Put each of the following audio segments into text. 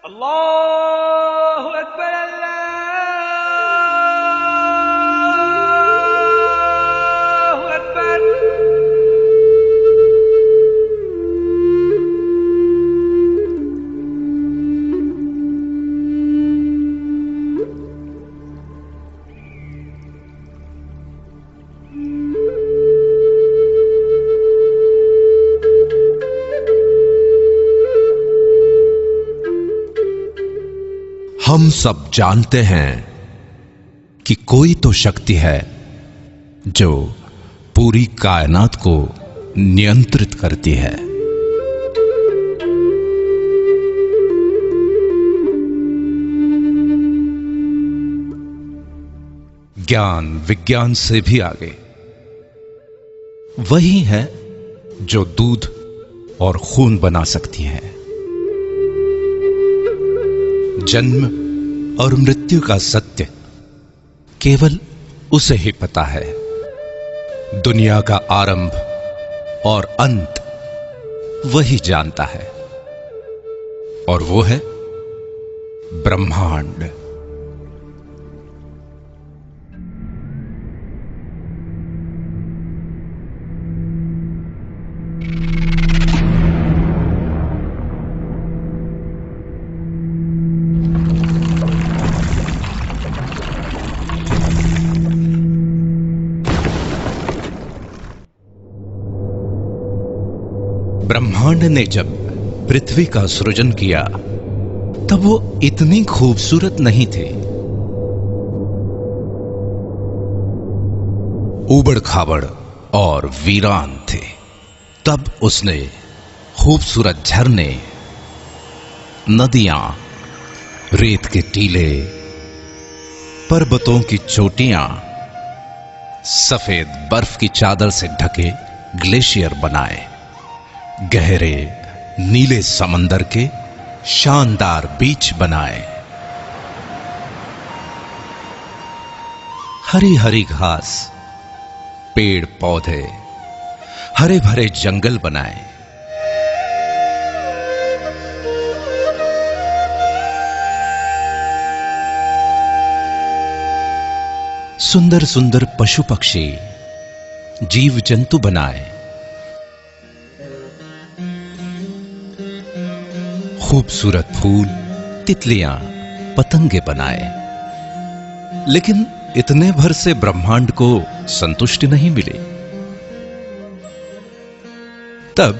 अल्लाहु अकबर, अल्लाहु अकबर। हम सब जानते हैं कि कोई तो शक्ति है जो पूरी कायनात को नियंत्रित करती है। ज्ञान विज्ञान से भी आगे वही है जो दूध और खून बना सकती है। जन्म और मृत्यु का सत्य केवल उसे ही पता है। दुनिया का आरंभ और अंत वही जानता है, और वो है ब्रह्मांड। ब्रह्मांड ने जब पृथ्वी का सृजन किया तब वो इतनी खूबसूरत नहीं थे। उबड़ खाबड़ और वीरान थे। तब उसने खूबसूरत झरने, नदियां, रेत के टीले, पर्वतों की चोटियां, सफेद बर्फ की चादर से ढके ग्लेशियर बनाए, गहरे नीले समंदर के शानदार बीच बनाए, हरी हरी घास, पेड़ पौधे, हरे भरे जंगल बनाए। सुंदर सुंदर पशु पक्षी, जीव जंतु बनाए। खूबसूरत फूल, तितलियां, पतंगे बनाए। लेकिन इतने भर से ब्रह्मांड को संतुष्टि नहीं मिली। तब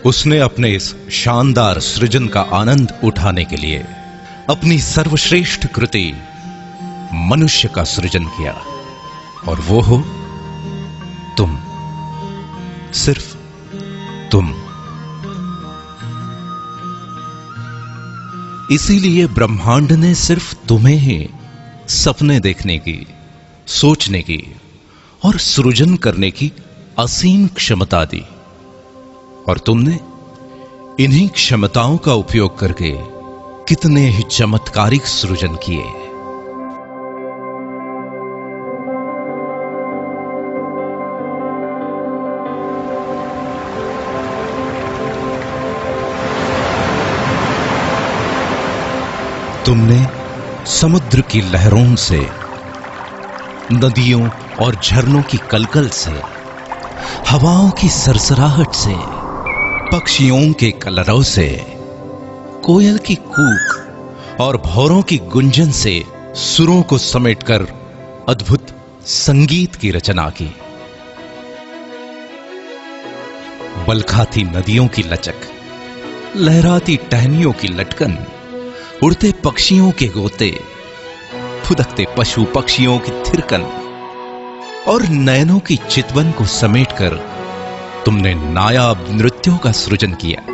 उसने अपने इस शानदार सृजन का आनंद उठाने के लिए अपनी सर्वश्रेष्ठ कृति मनुष्य का सृजन किया, और वो हो तुम, सिर्फ तुम। इसीलिए ब्रह्मांड ने सिर्फ तुम्हें ही सपने देखने की, सोचने की और सृजन करने की असीम क्षमता दी, और तुमने इन्हीं क्षमताओं का उपयोग करके कितने ही चमत्कारिक सृजन किए। तुमने समुद्र की लहरों से, नदियों और झरनों की कलकल से, हवाओं की सरसराहट से, पक्षियों के कलरव से, कोयल की कूक और भौरों की गुंजन से सुरों को समेटकर अद्भुत संगीत की रचना की। बलखाती नदियों की लचक, लहराती टहनियों की लटकन, उड़ते पक्षियों के गोते, फुदकते पशु पक्षियों की थिरकन और नयनों की चितवन को समेटकर तुमने नायाब नृत्यों का सृजन किया।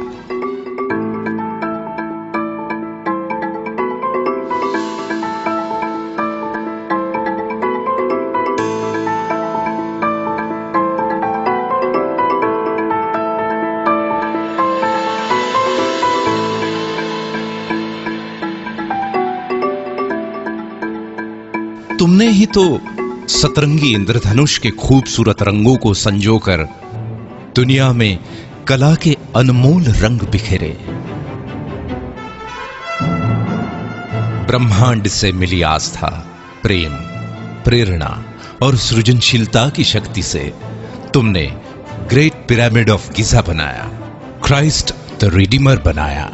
तुमने ही तो सतरंगी इंद्रधनुष के खूबसूरत रंगों को संजोकर दुनिया में कला के अनमोल रंग बिखेरे। ब्रह्मांड से मिली आस्था, प्रेम, प्रेरणा और सृजनशीलता की शक्ति से तुमने ग्रेट पिरामिड ऑफ गिजा बनाया, क्राइस्ट द रिडीमर बनाया,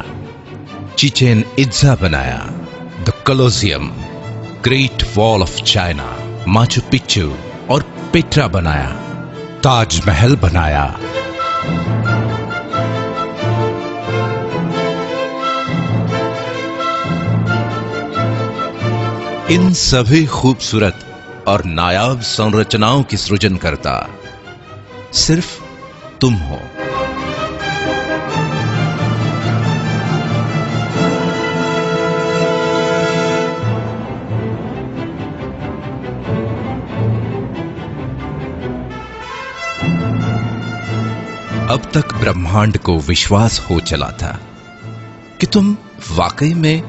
चिचेन इट्जा बनाया, the Colosseum, great wall of China, Machu Picchu और पेट्रा बनाया, ताजमहल बनाया। इन सभी खूबसूरत और नायाब संरचनाओं की सृजन करता सिर्फ तुम हो। अब तक ब्रह्मांड को विश्वास हो चला था कि तुम वाकई में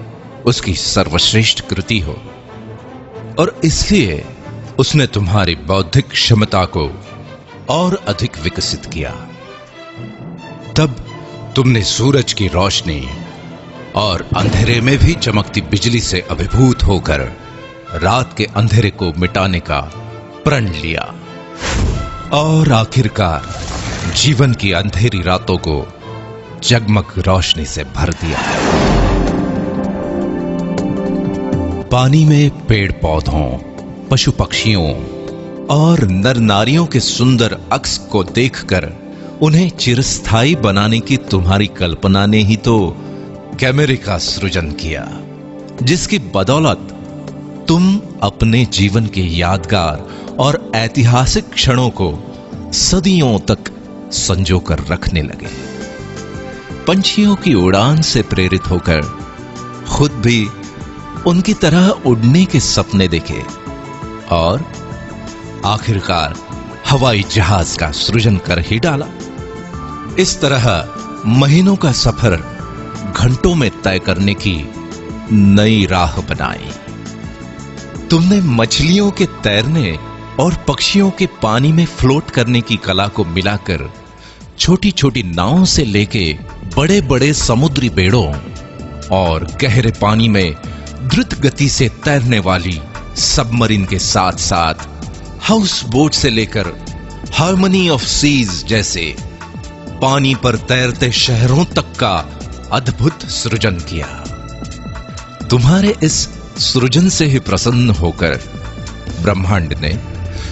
उसकी सर्वश्रेष्ठ कृति हो, और इसलिए उसने तुम्हारी बौद्धिक क्षमता को और अधिक विकसित किया। तब तुमने सूरज की रोशनी और अंधेरे में भी चमकती बिजली से अभिभूत होकर रात के अंधेरे को मिटाने का प्रण लिया, और आखिरकार जीवन की अंधेरी रातों को जगमग रोशनी से भर दिया। पानी में पेड़ पौधों, पशु पक्षियों और नर नारियों के सुंदर अक्स को देखकर उन्हें चिरस्थायी बनाने की तुम्हारी कल्पना ने ही तो कैमरे का सृजन किया, जिसकी बदौलत तुम अपने जीवन के यादगार और ऐतिहासिक क्षणों को सदियों तक संजो कर रखने लगे। पंछियों की उड़ान से प्रेरित होकर खुद भी उनकी तरह उड़ने के सपने देखे, और आखिरकार हवाई जहाज का सृजन कर ही डाला। इस तरह महीनों का सफर घंटों में तय करने की नई राह बनाई। तुमने मछलियों के तैरने और पक्षियों के पानी में फ्लोट करने की कला को मिलाकर छोटी छोटी नावों से लेके बड़े बड़े समुद्री बेड़ों और गहरे पानी में द्रुत गति से तैरने वाली सबमरीन के साथ साथ हाउस बोट से लेकर हार्मनी ऑफ सीज जैसे पानी पर तैरते शहरों तक का अद्भुत सृजन किया। तुम्हारे इस सृजन से ही प्रसन्न होकर ब्रह्मांड ने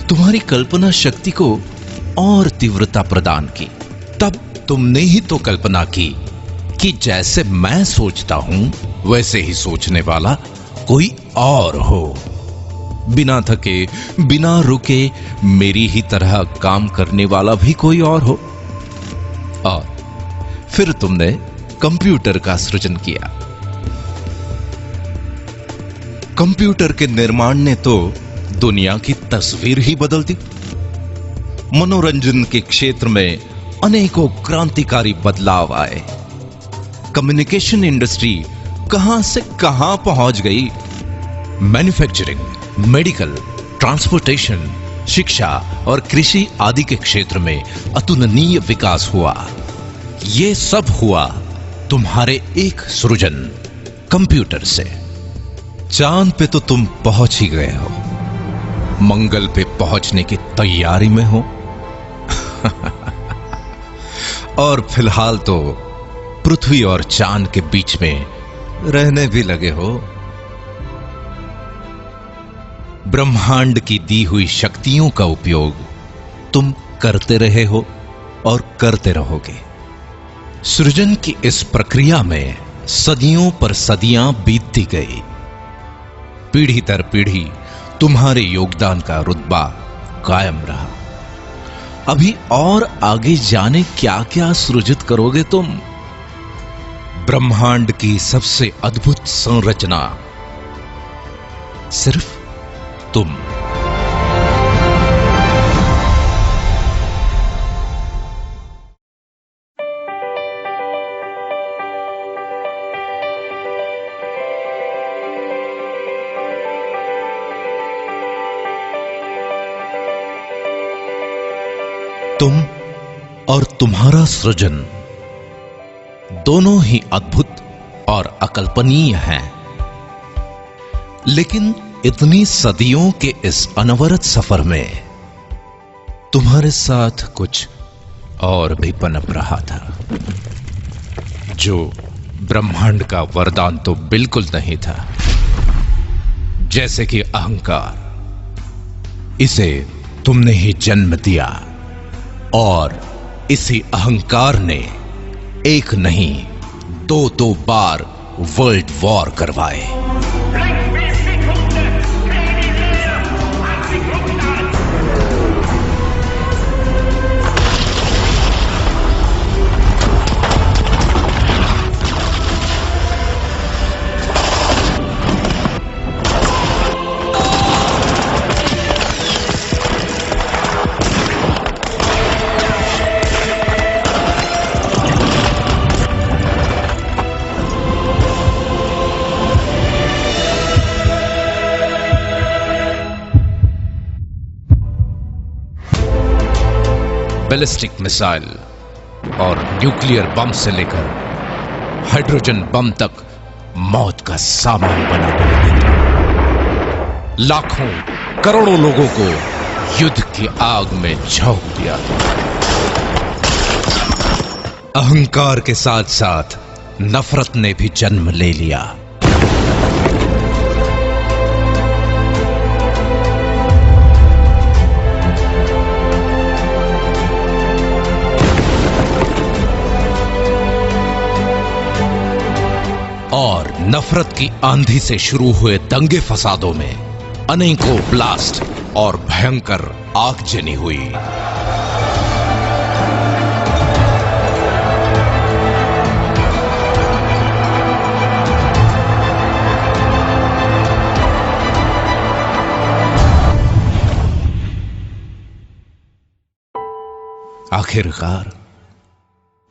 तुम्हारी कल्पना शक्ति को और तीव्रता प्रदान की। तब तुमने ही तो कल्पना की कि जैसे मैं सोचता हूं वैसे ही सोचने वाला कोई और हो, बिना थके बिना रुके मेरी ही तरह काम करने वाला भी कोई और हो। और फिर तुमने कंप्यूटर का सृजन किया। कंप्यूटर के निर्माण ने तो दुनिया की तस्वीर ही बदल दी। मनोरंजन के क्षेत्र में अनेकों क्रांतिकारी बदलाव आए। कम्युनिकेशन इंडस्ट्री कहां से कहां पहुंच गई। मैन्युफैक्चरिंग, मेडिकल, ट्रांसपोर्टेशन, शिक्षा और कृषि आदि के क्षेत्र में अतुलनीय विकास हुआ। यह सब हुआ तुम्हारे एक सृजन कंप्यूटर से। चांद पे तो तुम पहुंच ही गए हो, मंगल पे पहुंचने की तैयारी में हो और फिलहाल तो पृथ्वी और चांद के बीच में रहने भी लगे हो। ब्रह्मांड की दी हुई शक्तियों का उपयोग तुम करते रहे हो और करते रहोगे। सृजन की इस प्रक्रिया में सदियों पर सदियां बीतती गई। पीढ़ी दर पीढ़ी तुम्हारे योगदान का रुतबा कायम रहा। अभी और आगे जाने क्या क्या सृजित करोगे तुम। ब्रह्मांड की सबसे अद्भुत संरचना सिर्फ तुम। तुम और तुम्हारा सृजन दोनों ही अद्भुत और अकल्पनीय हैं। लेकिन इतनी सदियों के इस अनवरत सफर में तुम्हारे साथ कुछ और भी पनप रहा था, जो ब्रह्मांड का वरदान तो बिल्कुल नहीं था। जैसे कि अहंकार, इसे तुमने ही जन्म दिया और इसी अहंकार ने एक नहीं दो बार वर्ल्ड वॉर करवाए। बैलिस्टिक मिसाइल और न्यूक्लियर बम से लेकर हाइड्रोजन बम तक मौत का सामान बना देता, लाखों करोड़ों लोगों को युद्ध की आग में झोंक दिया। अहंकार के साथ साथ नफरत ने भी जन्म ले लिया। और नफरत की आंधी से शुरू हुए दंगे फसादों में अनेकों ब्लास्ट और भयंकर आगजनी हुई। आखिरकार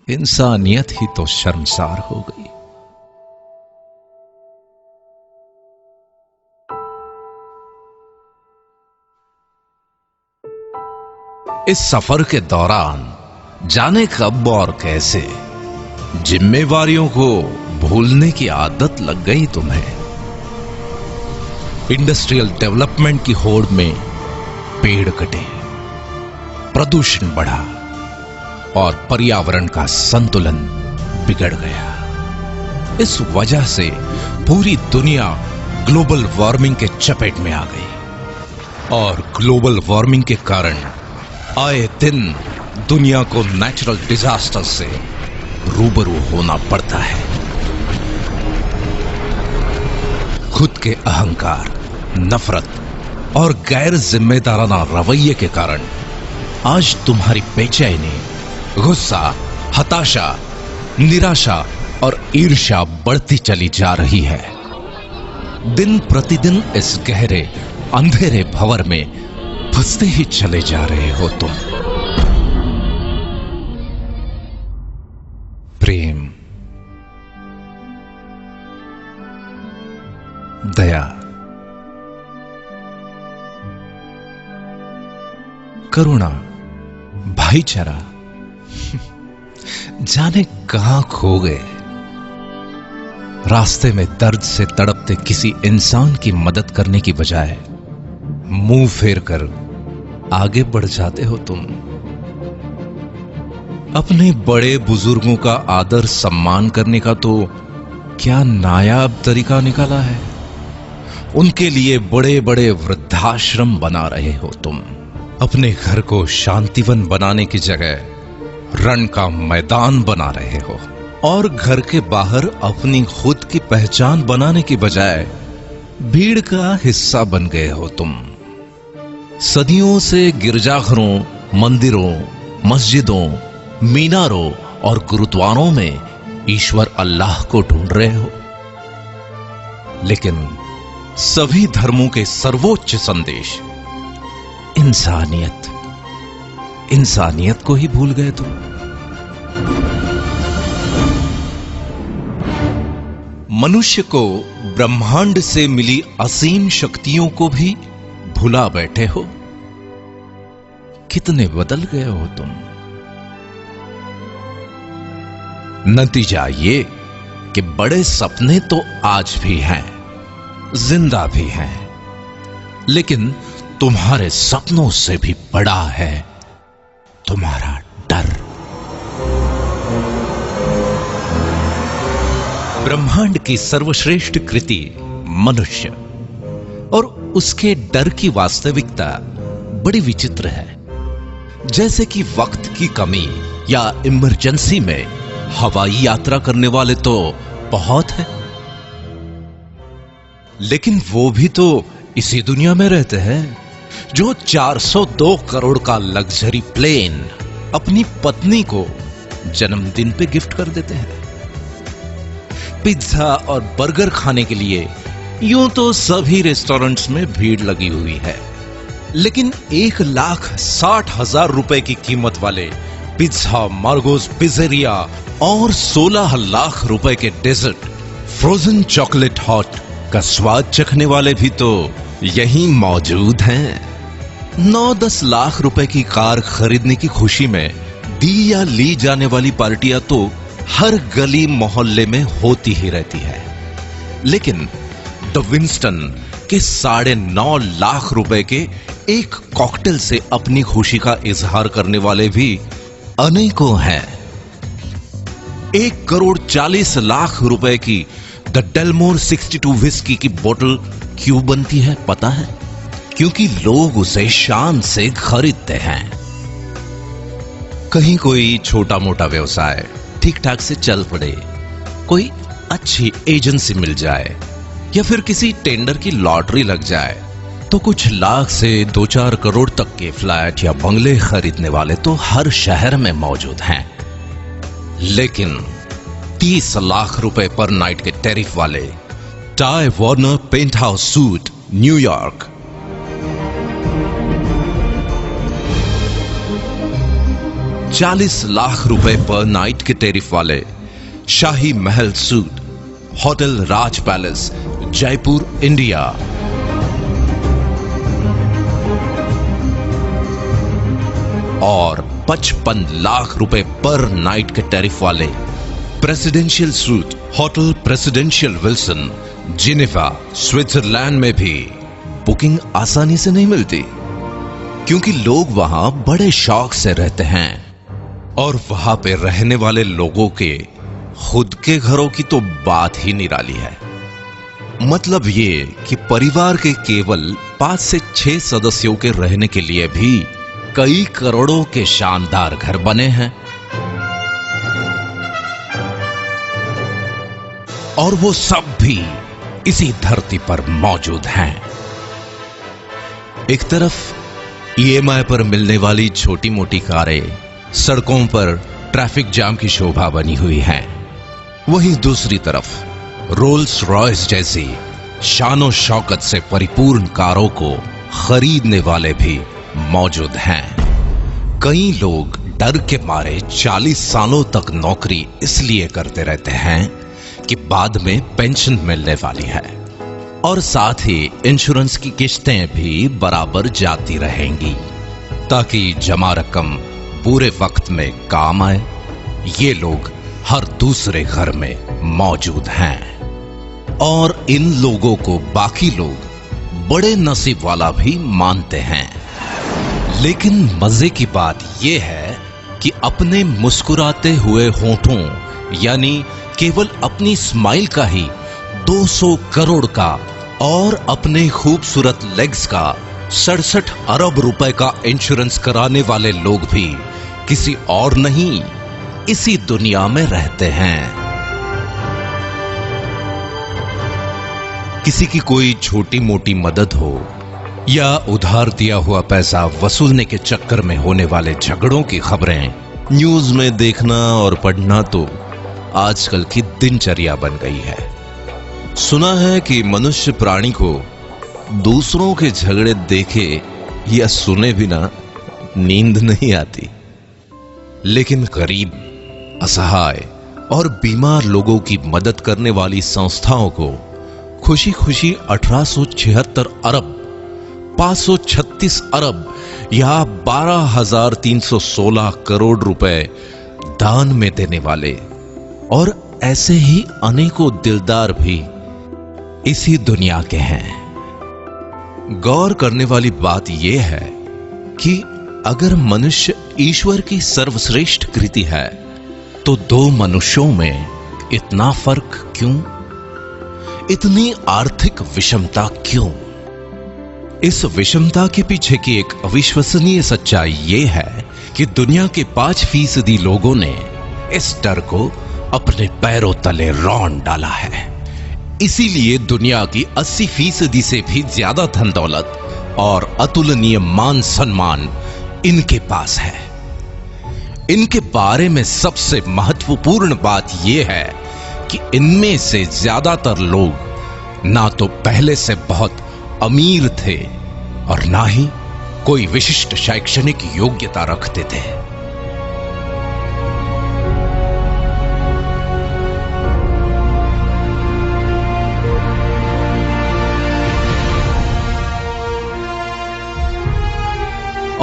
इंसानियत ही तो शर्मसार हो गई। इस सफर के दौरान जाने कब और कैसे जिम्मेवारियों को भूलने की आदत लग गई तुम्हें। इंडस्ट्रियल डेवलपमेंट की होड़ में पेड़ कटे, प्रदूषण बढ़ा और पर्यावरण का संतुलन बिगड़ गया। इस वजह से पूरी दुनिया ग्लोबल वार्मिंग के चपेट में आ गई और ग्लोबल वार्मिंग के कारण आए दिन दुनिया को नेचुरल डिजास्टर से रूबरू होना पड़ता है। खुद के अहंकार, नफरत और गैर जिम्मेदाराना रवैये के कारण आज तुम्हारी बेचैनी, गुस्सा, हताशा, निराशा और ईर्ष्या बढ़ती चली जा रही है। दिन प्रतिदिन इस गहरे अंधेरे भंवर में फंसते ही चले जा रहे हो तुम। प्रेम, दया, करुणा, भाईचारा जाने कहां खो गए। रास्ते में दर्द से तड़पते किसी इंसान की मदद करने की बजाय मुंह फेर कर आगे बढ़ जाते हो तुम। अपने बड़े बुजुर्गों का आदर सम्मान करने का तो क्या नायाब तरीका निकाला है। उनके लिए बड़े बड़े वृद्धाश्रम बना रहे हो तुम। अपने घर को शांतिवन बनाने की जगह रण का मैदान बना रहे हो और घर के बाहर अपनी खुद की पहचान बनाने की बजाय भीड़ का हिस्सा बन गए हो तुम। सदियों से गिरजाघरों, मंदिरों, मस्जिदों, मीनारों और गुरुद्वारों में ईश्वर अल्लाह को ढूंढ रहे हो, लेकिन सभी धर्मों के सर्वोच्च संदेश इंसानियत को ही भूल गए तुम। मनुष्य को ब्रह्मांड से मिली असीम शक्तियों को भी भुला बैठे हो। कितने बदल गए हो तुम। नतीजा ये कि बड़े सपने तो आज भी हैं, जिंदा भी हैं, लेकिन तुम्हारे सपनों से भी बड़ा है तुम्हारा डर। ब्रह्मांड की सर्वश्रेष्ठ कृति मनुष्य और उसके डर की वास्तविकता बड़ी विचित्र है। जैसे कि वक्त की कमी या इमरजेंसी में हवाई यात्रा करने वाले तो बहुत है, लेकिन वो भी तो इसी दुनिया में रहते हैं जो 402 करोड़ का लग्जरी प्लेन अपनी पत्नी को जन्मदिन पे गिफ्ट कर देते हैं। पिज्जा और बर्गर खाने के लिए यूं तो सभी रेस्टोरेंट्स में भीड़ लगी हुई है, लेकिन 1,60,000 रुपए की कीमत वाले पिज्जा, मार्गोस पिज़्ज़ेरिया और 16 लाख रुपए के डेजर्ट, फ्रोजन चॉकलेट हॉट का स्वाद चखने वाले भी तो यहीं मौजूद हैं। 9-10 लाख रुपए की कार खरीदने की खुशी में दी या ली जाने वाली पार्टियां तो हर गली मोहल्ले में होती ही रहती है, लेकिन द विंस्टन के 9.5 लाख रुपए के एक कॉकटेल से अपनी खुशी का इजहार करने वाले भी अनेकों हैं। 1,40 लाख रुपए की द डेलमोर 62 विस्की की बोतल क्यों बनती है पता है? क्योंकि लोग उसे शान से खरीदते हैं। कहीं कोई छोटा मोटा व्यवसाय ठीक ठाक से चल पड़े, कोई अच्छी एजेंसी मिल जाए या फिर किसी टेंडर की लॉटरी लग जाए तो कुछ लाख से 2-4 करोड़ तक के फ्लैट या बंगले खरीदने वाले तो हर शहर में मौजूद हैं। लेकिन 30 लाख रुपए पर नाइट के टैरिफ वाले Ty Warner penthouse suite न्यूयॉर्क, 40 लाख रुपए पर नाइट के टैरिफ वाले Shahi Mahal suite hotel Raj Palace Jaipur India, और 55 लाख रुपए पर नाइट के टैरिफ वाले presidential suite hotel President Wilson Geneva Switzerland में भी बुकिंग आसानी से नहीं मिलती, क्योंकि लोग वहां बड़े शौक से रहते हैं और वहां पे रहने वाले लोगों के खुद के घरों की तो बात ही निराली है। मतलब ये कि परिवार के केवल 5 से 6 सदस्यों के रहने के लिए भी कई करोड़ों के शानदार घर बने हैं, और वो सब भी इसी धरती पर मौजूद हैं। एक तरफ ईएमआई पर मिलने वाली छोटी मोटी कारें सड़कों पर ट्रैफिक जाम की शोभा बनी हुई हैं, वहीं दूसरी तरफ रोल्स रॉयस जैसी शानो शौकत से परिपूर्ण कारों को खरीदने वाले भी मौजूद हैं। कई लोग डर के मारे 40 सालों तक नौकरी इसलिए करते रहते हैं कि बाद में पेंशन मिलने वाली है, और साथ ही इंश्योरेंस की किश्तें भी बराबर जाती रहेंगी ताकि जमा रकम पूरे वक्त में काम आए। ये लोग हर दूसरे घर में मौजूद हैं, और इन लोगों को बाकी लोग बड़े नसीब वाला भी मानते हैं। लेकिन मजे की बात यह है कि अपने मुस्कुराते हुए होठों यानी केवल अपनी स्माइल का ही 200 करोड़ का और अपने खूबसूरत लेग्स का 67 अरब रुपए का इंश्योरेंस कराने वाले लोग भी किसी और नहीं, इसी दुनिया में रहते हैं। किसी की कोई छोटी मोटी मदद हो या उधार दिया हुआ पैसा वसूलने के चक्कर में होने वाले झगड़ों की खबरें न्यूज में देखना और पढ़ना तो आजकल की दिनचर्या बन गई है। सुना है कि मनुष्य प्राणी को दूसरों के झगड़े देखे या सुने बिना नींद नहीं आती, लेकिन गरीब, असहाय और बीमार लोगों की मदद करने वाली संस्थाओं को खुशी खुशी 1876 अरब, 536 अरब या 12,316 करोड़ रुपए दान में देने वाले और ऐसे ही अनेकों दिलदार भी इसी दुनिया के हैं। गौर करने वाली बात यह है कि अगर मनुष्य ईश्वर की सर्वश्रेष्ठ कृति है तो दो मनुष्यों में इतना फर्क क्यों? इतनी आर्थिक विषमता क्यों? इस विषमता के पीछे की एक अविश्वसनीय सच्चाई यह है कि दुनिया के 5% लोगों ने इस डर को अपने पैरों तले रौंद डाला है। इसीलिए दुनिया की 80% से भी ज्यादा धन दौलत और अतुलनीय मान सम्मान इनके पास है। इनके बारे में सबसे महत्वपूर्ण बात यह है कि इनमें से ज्यादातर लोग ना तो पहले से बहुत अमीर थे और ना ही कोई विशिष्ट शैक्षणिक योग्यता रखते थे।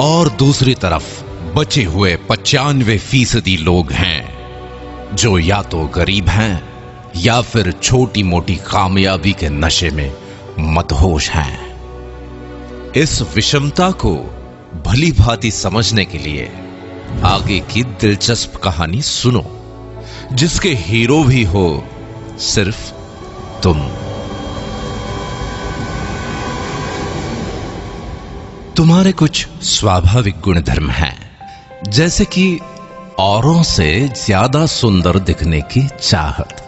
और दूसरी तरफ बचे हुए 95% लोग हैं जो या तो गरीब हैं या फिर छोटी मोटी कामयाबी के नशे में मदहोश हैं। इस विषमता को भली भांति समझने के लिए आगे की दिलचस्प कहानी सुनो, जिसके हीरो भी हो सिर्फ तुम। तुम्हारे कुछ स्वाभाविक गुणधर्म हैं, जैसे कि औरों से ज्यादा सुंदर दिखने की चाहत,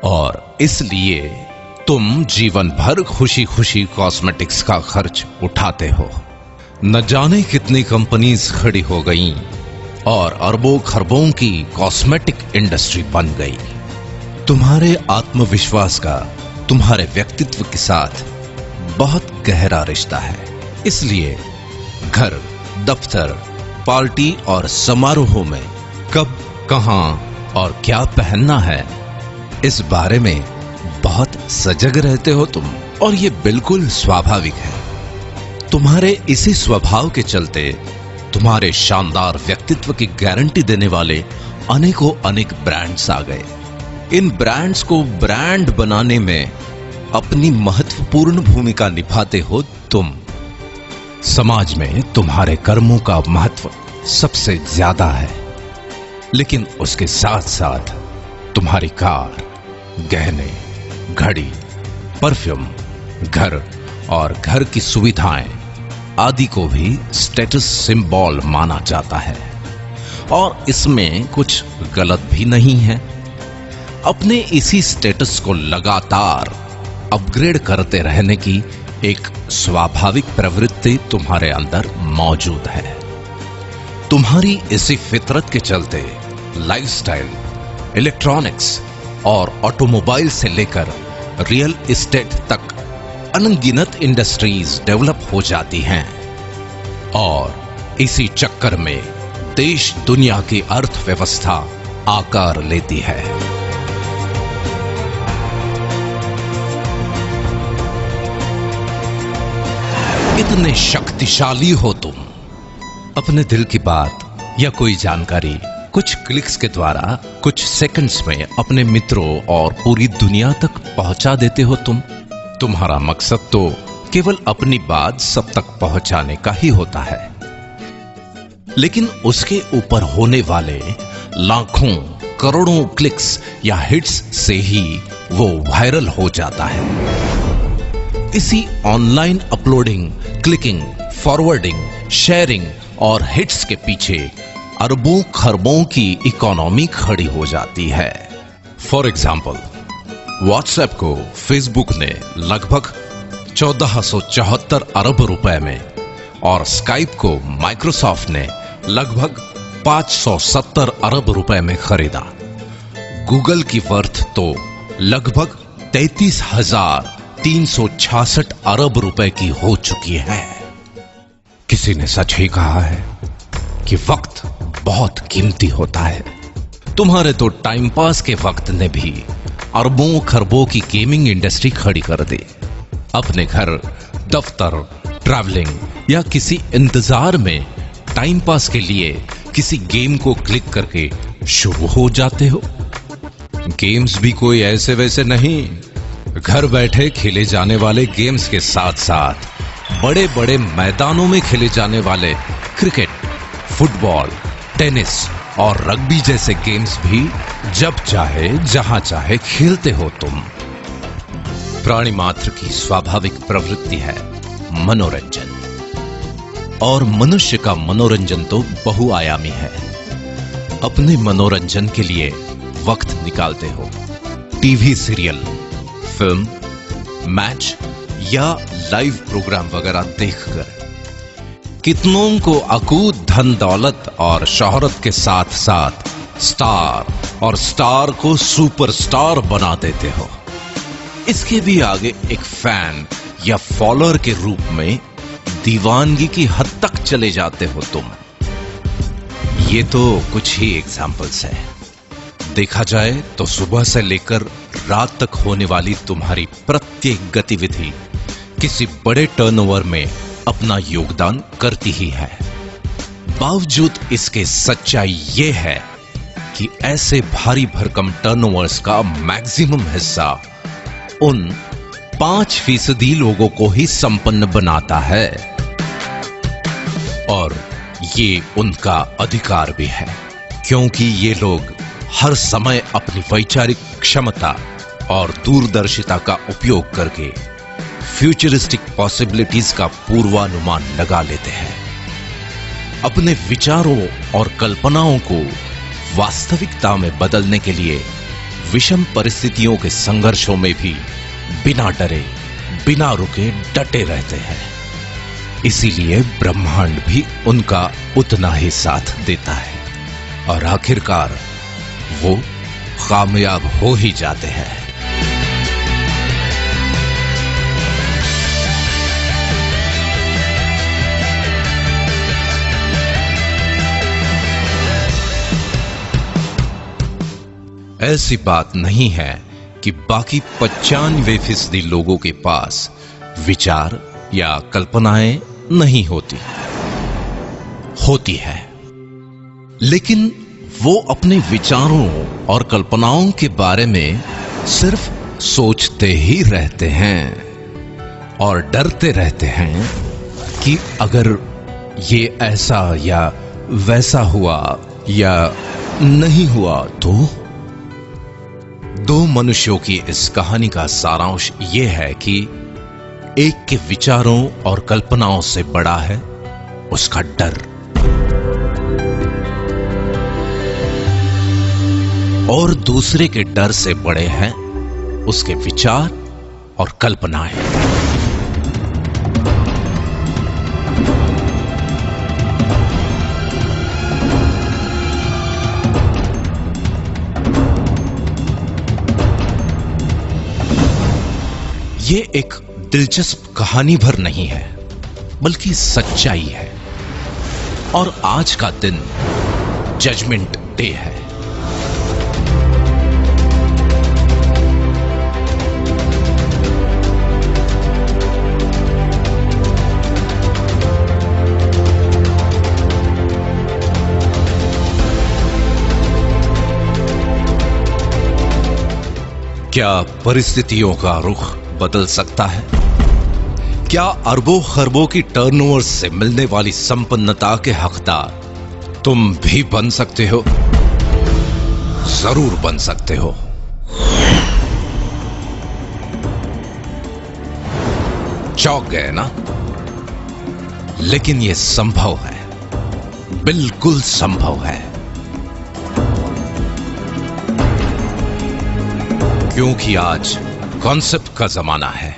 और इसलिए तुम जीवन भर खुशी खुशी कॉस्मेटिक्स का खर्च उठाते हो। न जाने कितनी कंपनीज खड़ी हो गईं और अरबों खरबों की कॉस्मेटिक इंडस्ट्री बन गई। तुम्हारे आत्मविश्वास का तुम्हारे व्यक्तित्व के साथ बहुत गहरा रिश्ता है। इसलिए घर, दफ्तर, पार्टी और समारोहों में कब, कहां और क्या पहनना है, इस बारे में बहुत सजग रहते हो तुम, और ये बिल्कुल स्वाभाविक है। तुम्हारे इसी स्वभाव के चलते तुम्हारे शानदार व्यक्तित्व की गारंटी देने वाले अनेकों अनेक ब्रांड्स आ गए। इन ब्रांड्स को ब्रांड बनाने में अपनी महत्वपूर्ण भूमिका निभाते हो तुम। समाज में तुम्हारे कर्मों का महत्व सबसे ज्यादा है, लेकिन उसके साथ साथ तुम्हारी कार, गहने, घड़ी, परफ्यूम, घर और घर की सुविधाएं आदि को भी स्टेटस सिंबल माना जाता है, और इसमें कुछ गलत भी नहीं है। अपने इसी स्टेटस को लगातार अपग्रेड करते रहने की एक स्वाभाविक प्रवृत्ति तुम्हारे अंदर मौजूद है। तुम्हारी इसी फितरत के चलते लाइफस्टाइल, इलेक्ट्रॉनिक्स और ऑटोमोबाइल से लेकर रियल एस्टेट तक अनगिनत इंडस्ट्रीज डेवलप हो जाती हैं, और इसी चक्कर में देश दुनिया की अर्थव्यवस्था आकार लेती है। इतने शक्तिशाली हो तुम। अपने दिल की बात या कोई जानकारी कुछ क्लिक्स के द्वारा कुछ सेकंड्स में अपने मित्रों और पूरी दुनिया तक पहुंचा देते हो तुम। तुम्हारा मकसद तो केवल अपनी बात सब तक पहुंचाने का ही होता है, लेकिन उसके ऊपर होने वाले लाखों करोड़ों क्लिक्स या हिट्स से ही वो वायरल हो जाता है। इसी online uploading, clicking, forwarding, sharing और हिट्स के पीछे अरबों खरबों की इकोनॉमी खड़ी हो जाती है। फॉर एग्जाम्पल, व्हाट्सएप को फेसबुक ने लगभग 1474 अरब रुपए में, और स्काइप को माइक्रोसॉफ्ट ने लगभग 570 अरब रुपए में खरीदा। गूगल की वर्थ तो लगभग 33,366 अरब रुपए की हो चुकी है। किसी ने सच ही कहा है कि वक्त बहुत कीमती होता है। तुम्हारे तो टाइम पास के वक्त ने भी अरबों खरबों की गेमिंग इंडस्ट्री खड़ी कर दी। अपने घर, दफ्तर, ट्रैवलिंग या किसी इंतजार में टाइम पास के लिए किसी गेम को क्लिक करके शुरू हो जाते हो। गेम्स भी कोई ऐसे वैसे नहीं घर बैठे खेले जाने वाले गेम्स के साथ साथ बड़े बड़े मैदानों में खेले जाने वाले क्रिकेट, फुटबॉल, टेनिस और रग्बी जैसे गेम्स भी जब चाहे जहां चाहे खेलते हो तुम। प्राणी मात्र की स्वाभाविक प्रवृत्ति है मनोरंजन, और मनुष्य का मनोरंजन तो बहुआयामी है। अपने मनोरंजन के लिए वक्त निकालते हो टीवी सीरियल, फिल्म, मैच या लाइव प्रोग्राम वगैरह देखकर। कितनों को अकूत धन दौलत और शोहरत के साथ साथ स्टार और स्टार को सुपरस्टार बना देते हो। इसके भी आगे एक फैन या फॉलोअर के रूप में दीवानगी की हद तक चले जाते हो तुम। ये तो कुछ ही एग्जाम्पल्स है। देखा जाए तो सुबह से लेकर रात तक होने वाली तुम्हारी प्रत्येक गतिविधि किसी बड़े टर्नओवर में अपना योगदान करती ही है। बावजूद इसके सच्चाई ये है कि ऐसे भारी भरकम टर्नओवर्स का मैक्सिमम हिस्सा उन 5% लोगों को ही संपन्न बनाता है, और ये उनका अधिकार भी है, क्योंकि ये लोग हर समय अपनी वैचारिक क्षमता और दूरदर्शिता का उपयोग करके फ्यूचरिस्टिक पॉसिबिलिटीज का पूर्वानुमान लगा लेते हैं। अपने विचारों और कल्पनाओं को वास्तविकता में बदलने के लिए विषम परिस्थितियों के संघर्षों में भी बिना डरे, बिना रुके डटे रहते हैं। इसीलिए ब्रह्मांड भी उनका उतना ही साथ देता है, और आखिरकार वो कामयाब हो ही जाते हैं। ऐसी बात नहीं है कि बाकी 95% लोगों के पास विचार या कल्पनाएं नहीं होती है, लेकिन वो अपने विचारों और कल्पनाओं के बारे में सिर्फ सोचते ही रहते हैं और डरते रहते हैं कि अगर ये ऐसा या वैसा हुआ या नहीं हुआ तो। दो मनुष्यों की इस कहानी का सारांश यह है कि एक के विचारों और कल्पनाओं से बड़ा है उसका डर, और दूसरे के डर से बड़े हैं उसके विचार और कल्पनाएं। ये एक दिलचस्प कहानी भर नहीं है, बल्कि सच्चाई है। और आज का दिन जजमेंट डे है। क्या परिस्थितियों का रुख बदल सकता है? क्या अरबों खरबों की टर्नओवर से मिलने वाली संपन्नता के हकदार तुम भी बन सकते हो? जरूर बन सकते हो। चौंक गए ना? लेकिन यह संभव है, बिल्कुल संभव है, क्योंकि आज कॉन्सेप्ट का जमाना है,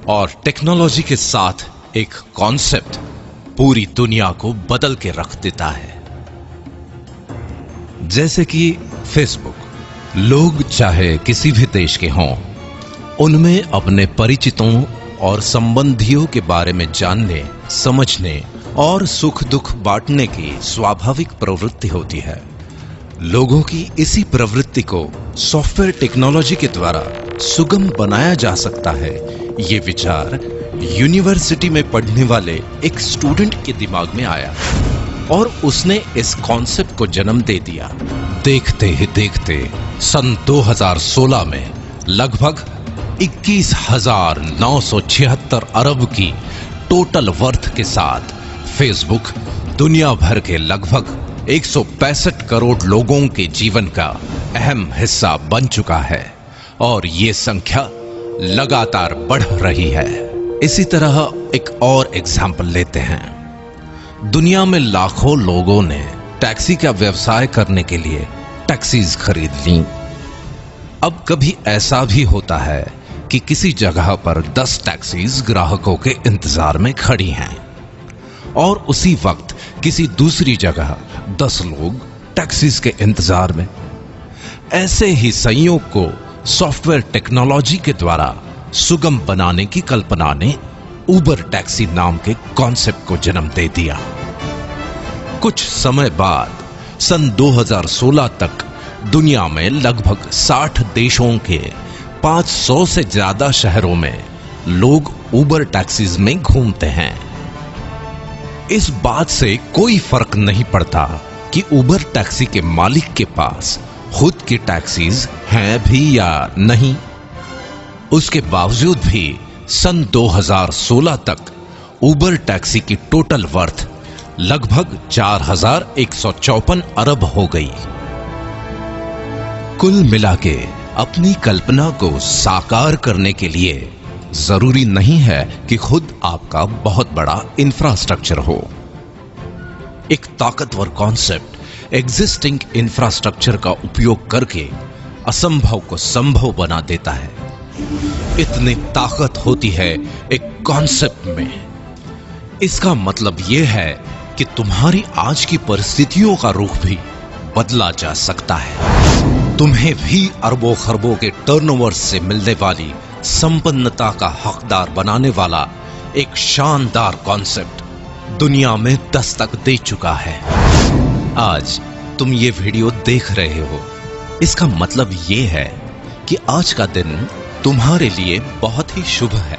और टेक्नोलॉजी के साथ एक कॉन्सेप्ट पूरी दुनिया को बदल के रख देता है। जैसे कि फेसबुक। लोग चाहे किसी भी देश के हों, उनमें अपने परिचितों और संबंधियों के बारे में जानने, समझने और सुख दुख बांटने की स्वाभाविक प्रवृत्ति होती है। लोगों की इसी प्रवृत्ति को सॉफ्टवेयर टेक्नोलॉजी के द्वारा सुगम बनाया जा सकता है। ये विचार यूनिवर्सिटी में पढ़ने वाले एक स्टूडेंट के दिमाग में आया और उसने इस कॉन्सेप्ट को जन्म दे दिया। देखते ही देखते सन 2016 में लगभग 21,976 अरब की टोटल वर्थ के साथ फेसबुक दुनिया भर के लगभग 165 करोड़ लोगों के जीवन का अहम हिस्सा बन चुका है और ये संख्या लगातार बढ़ रही है। इसी तरह एक और एग्जाम्पल लेते हैं। दुनिया में लाखों लोगों ने टैक्सी का व्यवसाय करने के लिए टैक्सीज खरीद ली। अब कभी ऐसा भी होता है कि किसी जगह पर 10 टैक्सीज ग्राहकों के इंतजार में खड़ी हैं और उसी वक्त किसी दूसरी जगह 10 लोग टैक्सीज के इंतजार में। ऐसे ही संयोग को सॉफ्टवेयर टेक्नोलॉजी के द्वारा सुगम बनाने की कल्पना ने उबर टैक्सी नाम के कॉन्सेप्ट को जन्म दे दिया। कुछ समय बाद सन 2016 तक दुनिया में लगभग 60 देशों के 500 से ज्यादा शहरों में लोग उबर टैक्सीज में घूमते हैं। इस बात से कोई फर्क नहीं पड़ता कि उबर टैक्सी के मालिक के पास खुद की टैक्सीज हैं भी या नहीं। उसके बावजूद भी सन 2016 तक उबर टैक्सी की टोटल वर्थ लगभग 4,154 अरब हो गई। कुल मिलाके अपनी कल्पना को साकार करने के लिए जरूरी नहीं है कि खुद आपका बहुत बड़ा इंफ्रास्ट्रक्चर हो। एक ताकतवर कॉन्सेप्ट एग्जिस्टिंग इंफ्रास्ट्रक्चर का उपयोग करके असंभव को संभव बना देता है। इतनी ताकत होती है एक कॉन्सेप्ट में। इसका मतलब यह है कि तुम्हारी आज की परिस्थितियों का रुख भी बदला जा सकता है। तुम्हें भी अरबों खरबों के टर्नओवर से मिलने वाली संपन्नता का हकदार बनाने वाला एक शानदार कॉन्सेप्ट दुनिया में दस्तक दे चुका है। आज तुम ये वीडियो देख रहे हो, इसका मतलब ये है कि आज का दिन तुम्हारे लिए बहुत ही शुभ है,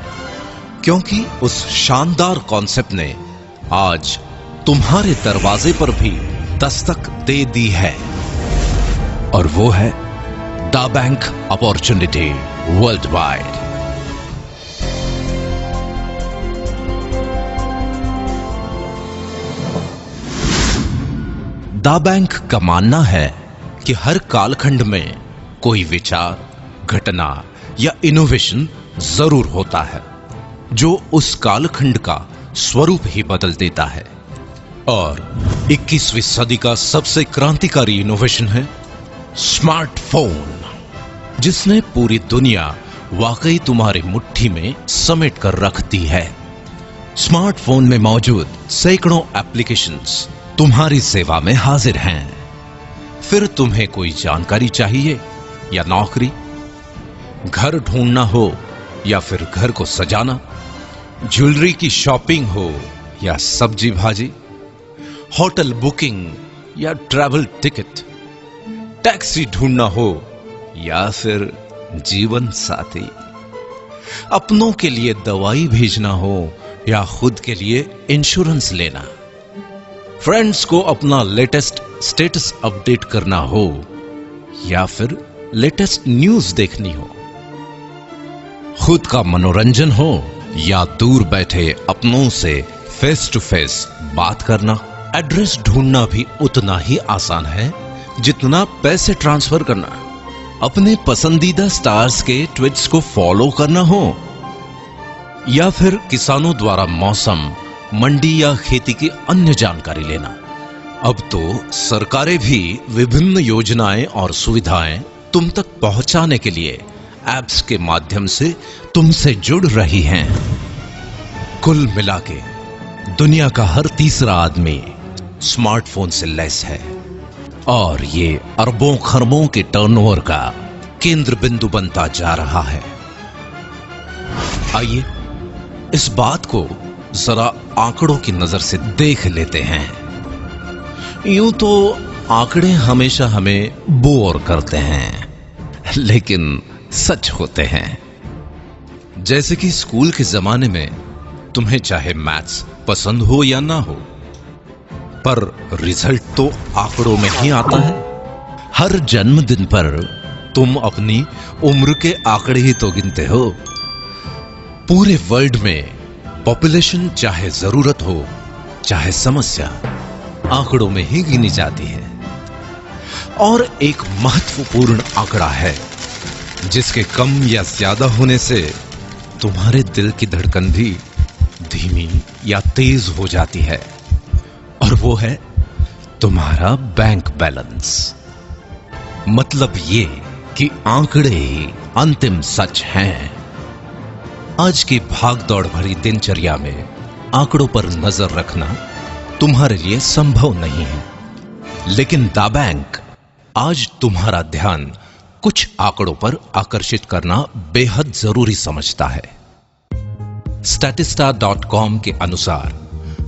क्योंकि उस शानदार कॉन्सेप्ट ने आज तुम्हारे दरवाजे पर भी दस्तक दे दी है और वो है the bank opportunity world wide. The bank का मानना है कि हर कालखंड में कोई विचार, घटना या इनोवेशन जरूर होता है जो उस कालखंड का स्वरूप ही बदल देता है। और 21वीं सदी का सबसे क्रांतिकारी इनोवेशन है स्मार्टफोन, जिसने पूरी दुनिया वाकई तुम्हारी मुट्ठी में समेट कर रख दी है। स्मार्टफोन में मौजूद सैकड़ों एप्लीकेशंस तुम्हारी सेवा में हाजिर हैं। फिर तुम्हें कोई जानकारी चाहिए या नौकरी, घर ढूंढना हो या फिर घर को सजाना, ज्वेलरी की शॉपिंग हो या सब्जी भाजी, होटल बुकिंग या ट्रैवल टिकट, टैक्सी ढूंढना हो या फिर जीवन साथी, अपनों के लिए दवाई भेजना हो या खुद के लिए इंश्योरेंस लेना, फ्रेंड्स को अपना लेटेस्ट स्टेटस अपडेट करना हो या फिर लेटेस्ट न्यूज देखनी हो, खुद का मनोरंजन हो या दूर बैठे अपनों से फेस टू फेस बात करना। एड्रेस ढूंढना भी उतना ही आसान है जितना पैसे ट्रांसफर करना। अपने पसंदीदा स्टार्स के ट्वीट्स को फॉलो करना हो या फिर किसानों द्वारा मौसम, मंडी या खेती की अन्य जानकारी लेना। अब तो सरकारें भी विभिन्न योजनाएं और सुविधाएं तुम तक पहुंचाने के लिए ऐप्स के माध्यम से तुमसे जुड़ रही हैं। कुल मिलाके दुनिया का हर तीसरा आदमी स्मार्टफोन से लैस है और ये अरबों खरबों के टर्नओवर का केंद्र बिंदु बनता जा रहा है। आइए इस बात को जरा आंकड़ों की नजर से देख लेते हैं। यूं तो आंकड़े हमेशा हमें बोर करते हैं, लेकिन सच होते हैं। जैसे कि स्कूल के जमाने में तुम्हें चाहे मैथ्स पसंद हो या ना हो, पर रिजल्ट तो आंकड़ों में ही आता है। हर जन्मदिन पर तुम अपनी उम्र के आंकड़े ही तो गिनते हो। पूरे वर्ल्ड में पॉपुलेशन चाहे जरूरत हो चाहे समस्या, आंकड़ों में ही गिनी जाती है। और एक महत्वपूर्ण आंकड़ा है जिसके कम या ज्यादा होने से तुम्हारे दिल की धड़कन भी धीमी या तेज हो जाती है, और वो है तुम्हारा बैंक बैलेंस। मतलब ये कि आंकड़े ही अंतिम सच हैं। आज की भागदौड़ भरी दिनचर्या में आंकड़ों पर नजर रखना तुम्हारे लिए संभव नहीं है, लेकिन द बैंक आज तुम्हारा ध्यान कुछ आंकड़ों पर आकर्षित करना बेहद जरूरी समझता है। statista.com के अनुसार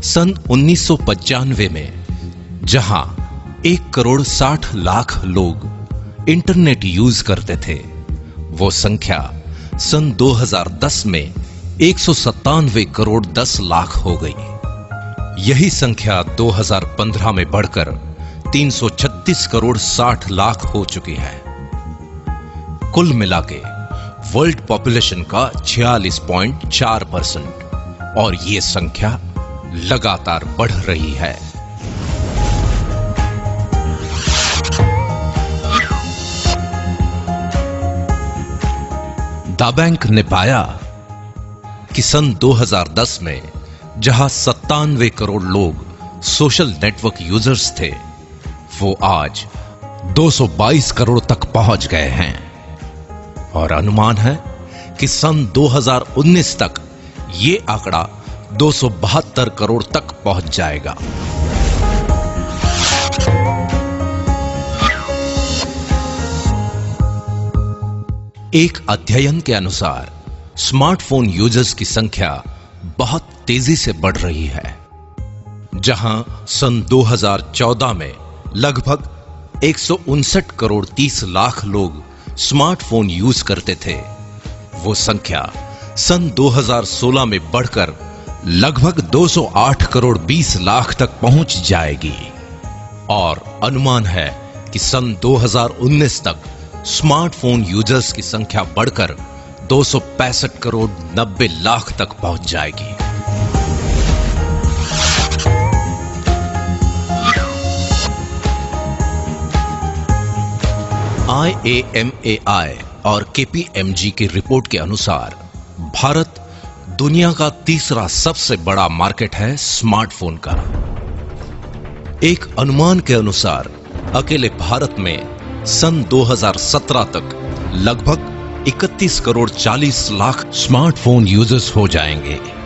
सन 1995 में जहां 1,60,00,000 लोग इंटरनेट यूज करते थे, वो संख्या सन 2010 में 197,10,00,000 हो गई। यही संख्या 2015 में बढ़कर 336,60,00,000 हो चुकी है। कुल मिलाके वर्ल्ड पॉपुलेशन का 46.4%, और ये संख्या लगातार बढ़ रही है। द बैंक ने पाया कि सन 2010 में जहां 97 करोड़ लोग सोशल नेटवर्क यूजर्स थे, वो आज 222 करोड़ तक पहुंच गए हैं, और अनुमान है कि सन 2019 तक ये आंकड़ा 272 करोड़ तक पहुंच जाएगा। एक अध्ययन के अनुसार स्मार्टफोन यूजर्स की संख्या बहुत तेजी से बढ़ रही है। जहां सन 2014 में लगभग 159 करोड़ 30 लाख लोग स्मार्टफोन यूज करते थे, वो संख्या सन 2016 में बढ़कर लगभग 208 करोड़ 20 लाख तक पहुंच जाएगी, और अनुमान है कि सन 2019 तक स्मार्टफोन यूजर्स की संख्या बढ़कर 265 करोड़ 90 लाख तक पहुंच जाएगी। IAMAI और KPMG की रिपोर्ट के अनुसार भारत दुनिया का तीसरा सबसे बड़ा मार्केट है स्मार्टफोन का। एक अनुमान के अनुसार अकेले भारत में सन 2017 तक लगभग 31 करोड़ 40 लाख स्मार्टफोन यूजर्स हो जाएंगे।